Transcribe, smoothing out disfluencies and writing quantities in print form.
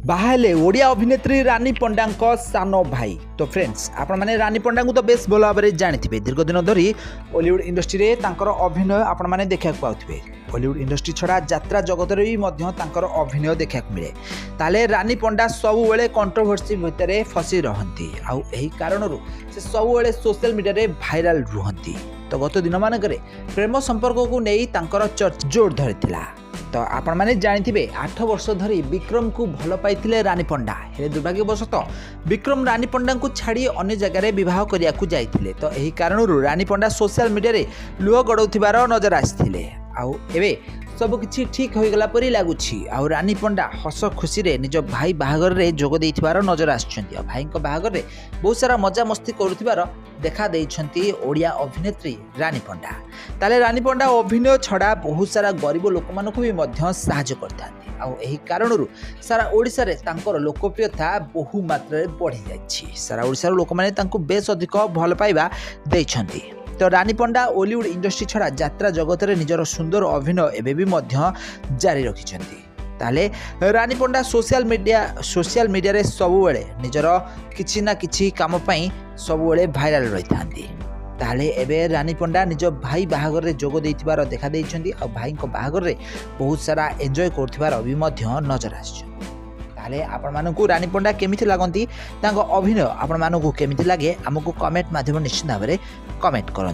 बाहाले ओडिया अभिनेत्री रानी पंडा सान भाई। तो फ्रेंड्स आपण मैंने रानी पंडा को तो बेस भल भाव में जानी दीर्घ दिन धरी बॉलीवुड इंडस्ट्री रे तांकर अभिनय आपण मैंने देखा पाउथिबे। बॉलीवुड इंडस्ट्री छड़ा यात्रा जगत भी अभिनय देखा मिले। ताले रानी पंडा सब बेले कंट्रोवर्सी भितर फसी रहती आउ एही कारणरू से सब बेले सोशल मीडिया रे भाइराल रुहंती। तो गत दिन मानक प्रेम संपर्क को नहीं तांकर चर्चा जोर धरिथिला। तो आपण मैंने जानी 8 वर्ष धरी विक्रम को भल पाई रानी पंडा हेले दुर्भाग्यवशतः विक्रम रानी पंडा को छाड़ी अन्य जगह बह करने जाते। तो यही कारण रानी पंडा सोशल मीडिया रे लुह गड़ार नजर आसते। आउ एवं सबकि ठीक होगला परी लगुच। आउ रानी पंडा हस खुशी रे निज भाई बाहागर रे जोग देइथिबार नजर आछंती। भाई बाहागर रे बहुत सारा मजा मस्ती करुथिबार देखा देइछंती ओडिया अभिनेत्री रानी पंडा। ताले रानी पंडा अभिनय छड़ा बहुत सारा गरीब लोक मानक भी मध्य साहाय्य करथांती। आउ एही कारणरू सारा ओडिसा रे तांकर लोकप्रियता बहु मात्रा रे बढ़ी जायछि। सारा ओडिसा रो लोक माने तांको बेस अधिक भल पाइबा देइछंती। तो रानी पंडा बॉलीवुड इंडस्ट्री छड़ा यात्रा जगत रे निजर सुंदर अभिनय एबे भी मध्य जारी रखिछंती। ताले रानी पंडा सोशल मीडिया रे सब बेले निजर किछि ना किछि काम पई सब बेले भाइराल रही थांती। ताले एबे रानी पंडा निज भाई बाहागर रे जोग देइथिबार देखा देइछंती। आ भाई को बाहागर रे बहुत सारा एंजॉय करथिबार भी मध्य नजर आछछ। ताले आपण मानकु रानी पंडा केमिति लागंती तांको अभिनय आपण मानकु केमिति लागे हमकु कमेंट माध्यम निश्चित भाव में कमेंट करंती।